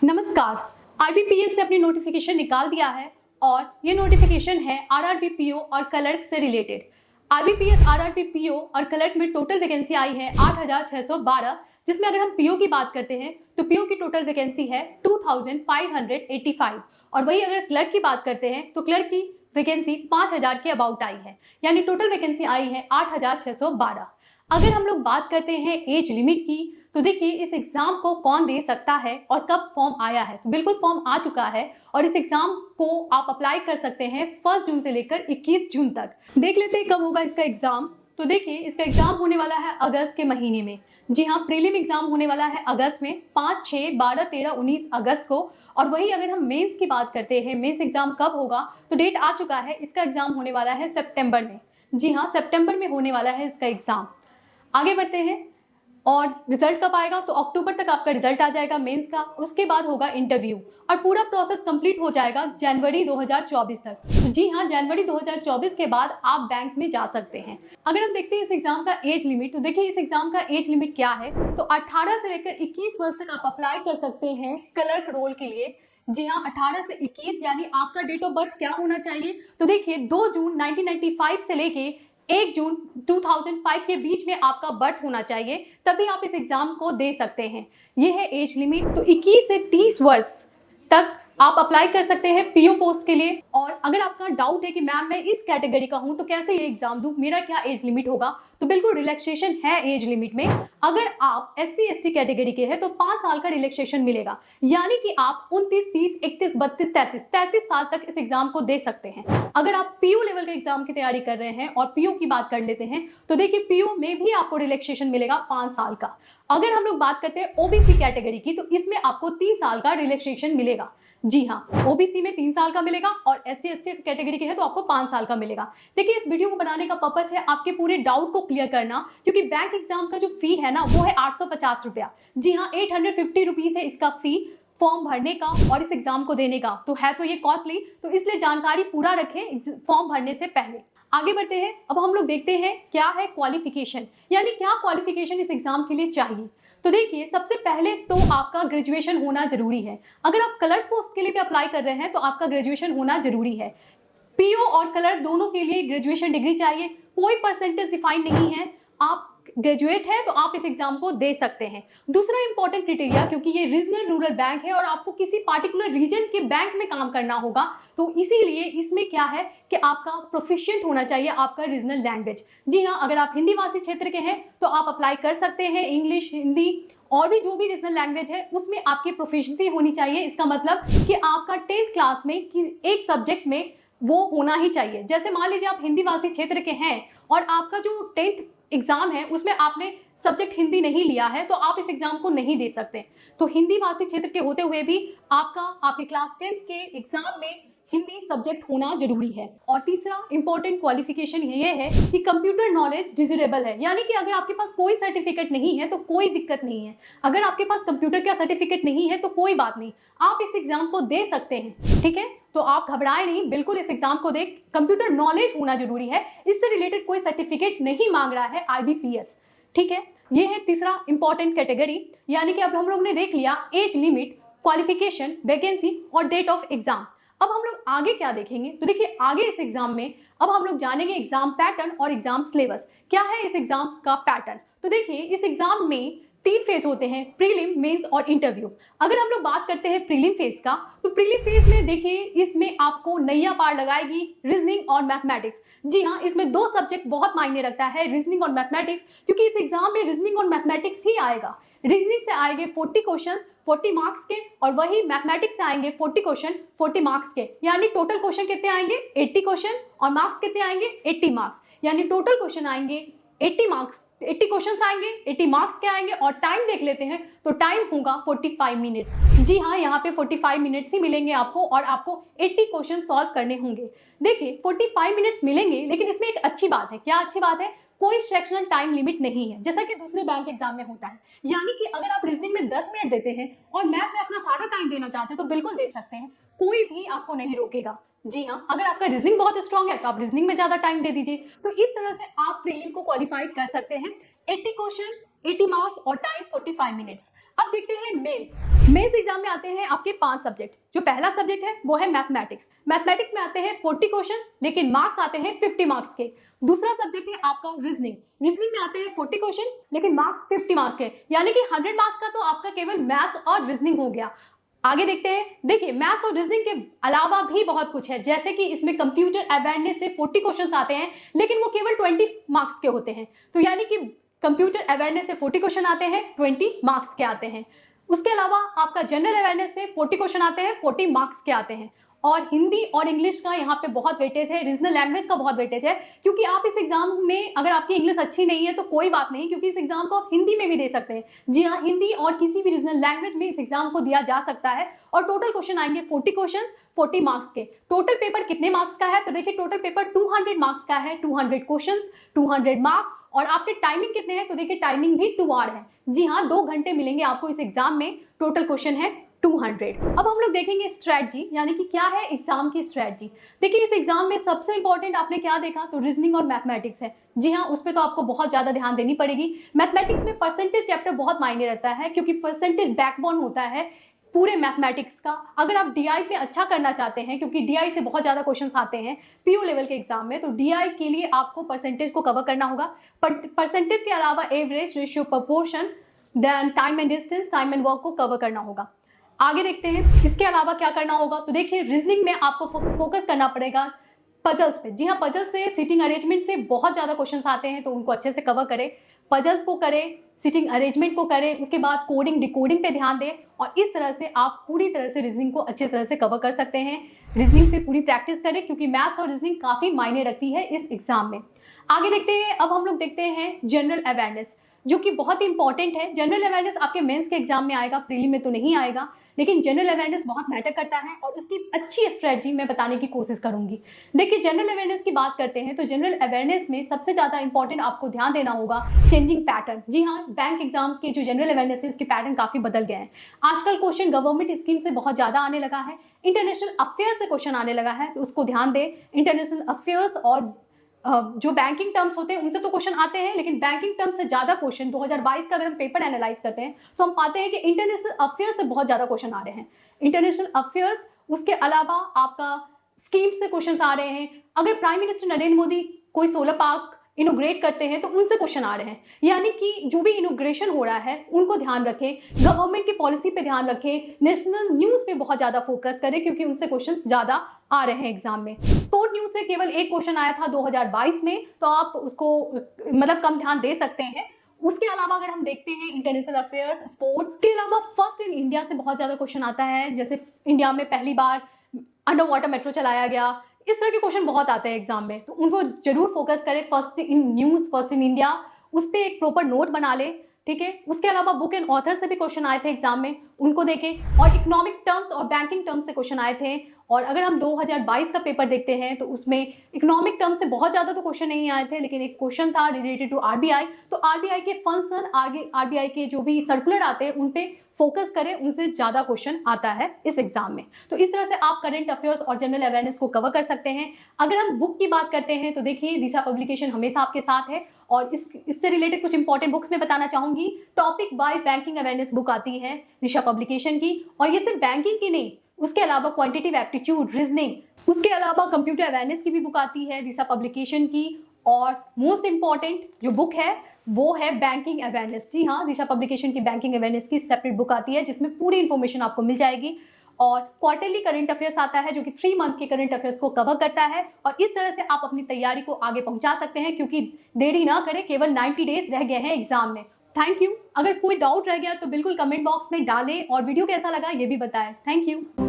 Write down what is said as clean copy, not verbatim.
नमस्कार। आईबीपीएस ने अपनी नोटिफिकेशन निकाल दिया है और ये नोटिफिकेशन है आरआरबी पीओ और क्लर्क से रिलेटेड। आईबीपीएस आरआरबी पीओ और क्लर्क में टोटल वैकेंसी आई है 8,612, जिसमें अगर हम पीओ की बात करते हैं तो पीओ की टोटल वैकेंसी है 2,585 और वही अगर क्लर्क की बात करते हैं तो क्लर्क की वैकेंसी 5,000 के अबाउट आई है, यानी टोटल वैकेंसी आई है 8,612। अगर हम लोग बात करते हैं एज लिमिट की तो देखिए इस एग्जाम को कौन दे सकता है और कब फॉर्म आया है। तो बिल्कुल फॉर्म आ चुका है और इस एग्जाम को आप अप्लाई कर सकते हैं 1 जून से लेकर 21 जून तक। देख लेते हैं कब होगा इसका एग्जाम। तो देखिए इसका एग्जाम होने वाला है अगस्त के महीने में। जी हाँ, प्रीलिम एग्जाम होने वाला है अगस्त में 5, 6, 12, 13, 19 अगस्त को। और वही अगर हम मेंस की बात करते हैं, मेंस एग्जाम कब होगा तो डेट आ चुका है, इसका एग्जाम होने वाला है सितंबर में। जी हाँ, सितंबर में होने वाला है इसका एग्जाम। आगे बढ़ते हैं और रिजल्ट कब आएगा तो अक्टूबर तक आपका रिजल्ट आ जाएगा मेंस का, और उसके बाद होगा इंटरव्यू और पूरा प्रोसेस कंप्लीट हो जाएगा जनवरी 2024 तक। तो जी हाँ, जनवरी 2024 के बाद आप बैंक में जा सकते हैं। अगर हम देखते हैं इस एग्जाम का एज लिमिट, तो देखिए इस एग्जाम का एज लिमिट क्या है। तो 18 से लेकर 21 वर्ष तक आप अप्लाई कर सकते हैं क्लर्क रोल के लिए। जी हाँ, 18 से 21, यानी आपका डेट ऑफ बर्थ क्या होना चाहिए तो देखिए 2 जून 1995 से लेके 1 जून 2005 के बीच में आपका बर्थ होना चाहिए, तभी आप इस एग्जाम को दे सकते हैं। ये है एज लिमिट। तो 21 से 30 वर्ष तक आप अप्लाई कर सकते हैं पीओ पोस्ट के लिए। और अगर आपका डाउट है कि मैम मैं इस कैटेगरी का हूं तो कैसे ये एग्जाम दूं, मेरा क्या एज लिमिट होगा, तो बिल्कुल रिलैक्सेशन है एज लिमिट में। अगर आप SC ST कैटेगरी के हैं तो 5 साल का रिलैक्सेशन मिलेगा, यानी कि आप 29, 30, 31, 32, 33 साल तक इस एग्जाम को दे सकते हैं। अगर आप पीयू लेवल के एग्जाम की तैयारी कर रहे हैं और पीयू की बात कर लेते हैं तो देखिए पीयू में भी आपको रिलैक्सेशन मिलेगा 5 साल का। अगर हम लोग बात करते हैं ओबीसी कैटेगरी की तो इसमें आपको 3 साल का रिलैक्सेशन मिलेगा। जी हाँ, ओबीसी में 3 साल का मिलेगा और SC ST कैटेगरी के हैं तो आपको 5 साल का मिलेगा। देखिए इस वीडियो को बनाने का पर्पस है आपके पूरे डाउट को क्लियर करना, क्योंकि बैंक एग्जाम का जो फी है ना वो है 850 रुपया। जी हाँ, 850 रुपीज है इसका फी फॉर्म भरने का और इस एग्जाम को देने का। तो है तो ये कॉस्टली, तो इसलिए जानकारी पूरा रखें फॉर्म भरने से पहले। आगे बढ़ते हैं। अब हम लोग देखते हैं क्या है क्वालिफिकेशन, यानी क्या क्वालिफिकेशन इस एग्जाम के लिए चाहिए। तो देखिए सबसे पहले तो आपका ग्रेजुएशन होना जरूरी है। अगर आप क्लर्क पोस्ट के लिए भी अप्लाई कर रहे हैं तो आपका ग्रेजुएशन होना जरूरी है। पीओ और क्लर्क दोनों के लिए ग्रेजुएशन डिग्री चाहिए, कोई परसेंटेज डिफाइन नहीं है। आप ग्रेजुएट है तो आप इस एग्जाम को दे सकते हैं। दूसरा इंपॉर्टेंट क्राइटेरिया, क्योंकि ये रीजनल रूरल बैंक है और आपको किसी पार्टिकुलर रीजन के बैंक में काम करना होगा, तो इसीलिए इसमें क्या है कि आपका प्रोफिशिएंट होना चाहिए आपका रीजनल लैंग्वेज। जी हाँ, अगर आप हिंदी भाषी क्षेत्र के हैं तो आप अप्लाई कर सकते हैं। इंग्लिश, हिंदी और भी जो भी रीजनल लैंग्वेज है उसमें आपकी प्रोफिशिएंसी होनी चाहिए। इसका मतलब कि आपका 10th क्लास में एक सब्जेक्ट में वो होना ही चाहिए। जैसे मान लीजिए आप हिंदी भाषी क्षेत्र के हैं और आपका जो 10th एग्जाम है उसमें आपने सब्जेक्ट हिंदी नहीं लिया है तो आप इस एग्जाम को नहीं दे सकते। तो हिंदी भाषी क्षेत्र के होते हुए भी आपके क्लास 10th के एग्जाम में हिंदी सब्जेक्ट होना जरूरी है। और तीसरा इंपॉर्टेंट क्वालिफिकेशन ये है कि कंप्यूटर नॉलेज डिजिरेबल है, यानी कि अगर आपके पास कोई सर्टिफिकेट नहीं है तो कोई दिक्कत नहीं है। अगर आपके पास कंप्यूटर का सर्टिफिकेट नहीं है तो कोई बात नहीं, आप इस एग्जाम को दे सकते हैं। ठीक है, तो आप घबराए नहीं, बिल्कुल इस एग्जाम को दे। कंप्यूटर नॉलेज होना जरूरी है, इससे रिलेटेड कोई सर्टिफिकेट नहीं मांग रहा है आईबीपीएस। ठीक है, ये है तीसरा इंपॉर्टेंट कैटेगरी। यानी कि अब हम लोग ने देख लिया एज लिमिट, क्वालिफिकेशन, वैकेंसी और डेट ऑफ एग्जाम। अब हम लोग आगे क्या देखेंगे तो देखिए आगे इस एग्जाम में अब हम लोग जानेंगे एग्जाम पैटर्न और एग्जाम सिलेबस। क्या है इस एग्जाम का पैटर्न, तो देखिए इस एग्जाम में 3 फेज होते हैं, प्रीलिम, मेंस और इंटरव्यू। अगर हम लोग बात करते हैं प्रीलिम फेज का, तो प्रीलिम फेज में देखिए इसमें आपको नैया पार लगाएगी रीजनिंग और मैथमेटिक्स। जी हाँ, इसमें 2 सब्जेक्ट बहुत मायने रखता है, रीजनिंग और मैथमेटिक्स, क्योंकि इस एग्जाम में रीजनिंग और मैथमेटिक्स ही आएगा। रीजनिंग से आएंगे 40 क्वेश्चन 40 मार्क्स के, और वही मैथमेटिक्स से आएंगे 40 क्वेश्चन 40 मार्क्स के, यानी टोटल क्वेश्चन कितने आएंगे 80 क्वेश्चन और मार्क्स कितने आएंगे 80 मार्क्स, यानी टोटल क्वेश्चन आएंगे 80 मार्क्स, 80 क्वेश्चंस आएंगे, 80 मार्क्स के आएंगे। और टाइम देख लेते हैं तो टाइम होगा 45 मिनट्स। जी हाँ, यहाँ पे 45 मिनट्स ही मिलेंगे आपको और आपको 80 क्वेश्चन सॉल्व करने होंगे। देखिए 45 मिनट्स मिलेंगे, लेकिन इसमें एक अच्छी बात है। क्या अच्छी बात है, कोई सेक्शनल टाइम लिमिट नहीं है जैसा कि दूसरे बैंक एग्जाम में होता है। यानी कि अगर आप रीजनिंग में 10 मिनट देते हैं और मैथ में अपना सारा टाइम देना चाहते हैं तो बिल्कुल दे सकते हैं, कोई भी आपको नहीं रोकेगा। जी हाँ, अगर आपका रीजनिंग बहुत स्ट्रांग है तो आप रीजनिंग में ज्यादा टाइम दे दीजिए। तो इस तरह से आप प्रीलिम को क्वालिफाई कर सकते हैं। 80 क्वेश्चन, 80 मार्क्स और टाइम 45 मिनट्स। अब देखते हैं मेंस एग्जाम में आते हैं आपके 5 सब्जेक्ट। जो पहला सब्जेक्ट है वो है मैथमेटिक्स। मैथमेटिक्स में आते हैं 40 क्वेश्चन, लेकिन मार्क्स आते हैं 50 मार्क्स के। दूसरा सब्जेक्ट है आपका रीजनिंग में आते हैं 40 क्वेश्चन, लेकिन मार्क्स 50 मार्क्स के, यानी कि 100 मार्क्स का तो आपका केवल मैथ्स और रीजनिंग हो गया। आगे देखते हैं। देखिए, मैथ्स और रीजनिंग के अलावा भी बहुत कुछ है, जैसे कि इसमें कंप्यूटर अवेयरनेस से 40 क्वेश्चंस आते हैं, लेकिन वो केवल 20 मार्क्स के होते हैं। तो यानी कि कंप्यूटर अवेयरनेस से 40 क्वेश्चन आते हैं, 20 मार्क्स के आते हैं। उसके अलावा आपका जनरल अवेयरनेस से 40 क्वेश्चन आते हैं, 40 मार्क्स के आते हैं। और हिंदी और इंग्लिश का यहाँ पे बहुत वेटेज है, रीजनल लैंग्वेज का बहुत वेटेज है, क्योंकि आप इस एग्जाम में, अगर आपकी इंग्लिश अच्छी नहीं है तो कोई बात नहीं, क्योंकि इस एग्जाम को आप हिंदी में भी दे सकते हैं। जी हाँ, हिंदी और किसी भी रीजनल लैंग्वेज में इस एग्जाम को दिया जा सकता है। और टोटल क्वेश्चन आएंगे 40 क्वेश्चन, 40 मार्क्स के। टोटल पेपर कितने मार्क्स का है? तो देखिए, टोटल पेपर 200 मार्क्स का है। 200 क्वेश्चन, 200 मार्क्स। और आपके टाइमिंग कितने हैं? तो देखिए, टाइमिंग भी 2 आवर है। जी हाँ, 2 घंटे मिलेंगे आपको इस एग्जाम में। टोटल क्वेश्चन है 200। अब हम लोग देखेंगे स्ट्रेटजी, यानी कि क्या है एग्जाम की स्ट्रेटजी। देखिए, इस एग्जाम में सबसे इंपॉर्टेंट आपने क्या देखा? तो रीजनिंग और मैथमेटिक्स है। जी हाँ, उस पर तो आपको बहुत ज्यादा ध्यान देनी पड़ेगी। मैथमेटिक्स में परसेंटेज चैप्टर बहुत मायने रहता है, क्योंकि परसेंटेज बैकबोन होता है पूरे मैथमेटिक्स का। अगर आप डीआई पे अच्छा करना चाहते हैं, क्योंकि डीआई से बहुत ज्यादा क्वेश्चंस आते हैं पीओ लेवल के एग्जाम में, तो डीआई के लिए आपको परसेंटेज को कवर करना होगा। परसेंटेज के अलावा average, ratio, proportion, then time and distance, time and work को कवर करना होगा। आगे देखते हैं इसके अलावा क्या करना होगा। तो देखिए, रीजनिंग में आपको फोकस करना पड़ेगा पजल्स पे। जी हाँ, पजल्स से, सीटिंग अरेंजमेंट से बहुत ज्यादा क्वेश्चंस आते हैं, तो उनको अच्छे से कवर करें। पजल्स को करें, सीटिंग अरेंजमेंट को करें, उसके बाद कोडिंग, डिकोडिंग पे ध्यान दें, और इस तरह से आप पूरी तरह से रीजनिंग को अच्छी तरह से कवर कर सकते हैं। रीजनिंग पे पूरी प्रैक्टिस करें, क्योंकि मैथ्स और रीजनिंग काफी मायने रखती है इस एग्जाम में। आगे देखते हैं। अब हम लोग देखते हैं जनरल अवेयरनेस, जो कि बहुत इंपॉर्टेंट है। जनरल अवेयरनेस आपके मेंस के एग्जाम में आएगा, प्रीलिम में तो नहीं आएगा, लेकिन जनरल अवेयरनेस बहुत मैटर करता है, और उसकी अच्छी स्ट्रेटजी मैं बताने की कोशिश करूंगी। देखिए, जनरल अवेयरनेस की बात करते हैं, तो जनरल अवेयरनेस में सबसे ज्यादा इंपॉर्टेंट आपको ध्यान देना होगा चेंजिंग पैटर्न। जी हाँ, बैंक एग्जाम के जो जनरल अवेयरनेस है उसके पैटर्न काफी बदल गए हैं। आजकल क्वेश्चन गवर्नमेंट स्कीम से बहुत ज्यादा आने लगा है, इंटरनेशनल अफेयर्स से क्वेश्चन आने लगा है, तो उसको ध्यान दें। इंटरनेशनल अफेयर्स और जो बैंकिंग टर्म्स होते हैं उनसे तो क्वेश्चन आते हैं, लेकिन बैंकिंग टर्म्स से ज्यादा क्वेश्चन 2022 का अगर हम पेपर एनालाइज करते हैं तो हम पाते हैं कि इंटरनेशनल अफेयर्स से बहुत ज्यादा क्वेश्चन आ रहे हैं। इंटरनेशनल अफेयर्स, उसके अलावा आपका स्कीम से क्वेश्चन आ रहे हैं। अगर प्राइम मिनिस्टर नरेंद्र मोदी कोई सोलर पार्क इनोग्रेट करते हैं तो उनसे क्वेश्चन आ रहे हैं। यानी कि जो भी इनोग्रेशन हो रहा है उनको ध्यान रखें, गवर्नमेंट की पॉलिसी पे ध्यान रखें, नेशनल न्यूज पे बहुत ज्यादा फोकस करें, क्योंकि उनसे क्वेश्चंस ज्यादा आ रहे हैं एग्जाम में। स्पोर्ट न्यूज से केवल एक क्वेश्चन आया था 2022 में, तो आप उसको मतलब कम ध्यान दे सकते हैं। उसके अलावा अगर हम देखते हैं इंटरनेशनल अफेयर्स, स्पोर्ट्स के अलावा फर्स्ट इन इंडिया से बहुत ज्यादा क्वेश्चन आता है, जैसे इंडिया में पहली बार अंडर वाटर मेट्रो चलाया गया, इस तरह के क्वेश्चन बहुत आते हैं एग्जाम में, तो उनको जरूर फोकस करें। First in news, first in India, उस पर एक प्रॉपर नोट बना ले, ठीक है। उसके अलावा बुक एंड ऑथर से भी क्वेश्चन आए थे एग्जाम में, उनको देखें। और इकोनॉमिक टर्म्स और बैंकिंग टर्म्स से क्वेश्चन आए थे। और अगर हम 2022 का पेपर देखते हैं तो उसमें इकोनॉमिक टर्म्स से बहुत ज्यादा तो क्वेश्चन नहीं आए थे, लेकिन एक क्वेश्चन था रिलेटेड टू आरबीआई। तो आरबीआई के फंक्शन, आरबीआई के जो भी सर्कुलर आते हैं उन पे फोकस करें, उनसे ज्यादा क्वेश्चन आता है इस एग्जाम में। तो इस तरह से आप करंट अफेयर्स और जनरल अवेयरनेस को कवर कर सकते हैं। अगर हम बुक की बात करते हैं तो देखिए, दिशा पब्लिकेशन हमेशा आपके साथ है, और इससे रिलेटेड कुछ इंपॉर्टेंट बुक्स मैं बताना चाहूंगी। Topic wise banking awareness book आती है दिशा पब्लिकेशन की, और ये सिर्फ बैंकिंग की नहीं, उसके अलावा क्वांटिटेटिव एप्टीट्यूड, रीजनिंग, उसके अलावा कंप्यूटर अवेयरनेस की भी बुक आती है दिशा पब्लिकेशन की। और मोस्ट इंपॉर्टेंट जो बुक है वो है बैंकिंग अवेयरनेस। जी हाँ, दिशा पब्लिकेशन की बैंकिंग अवेयरनेस की सेपरेट बुक आती है, जिसमें पूरी इंफॉर्मेशन आपको मिल जाएगी। और क्वार्टरली करंट अफेयर्स आता है, जो कि 3 मंथ के करंट अफेयर्स को कवर करता है। और इस तरह से आप अपनी तैयारी को आगे पहुंचा सकते हैं, क्योंकि देरी ना करें, केवल 90 डेज रह गए हैं एग्जाम में। Thank you. अगर कोई डाउट रह गया तो बिल्कुल कमेंट बॉक्स में डालें, और वीडियो कैसा लगा ये भी बताएं। Thank you.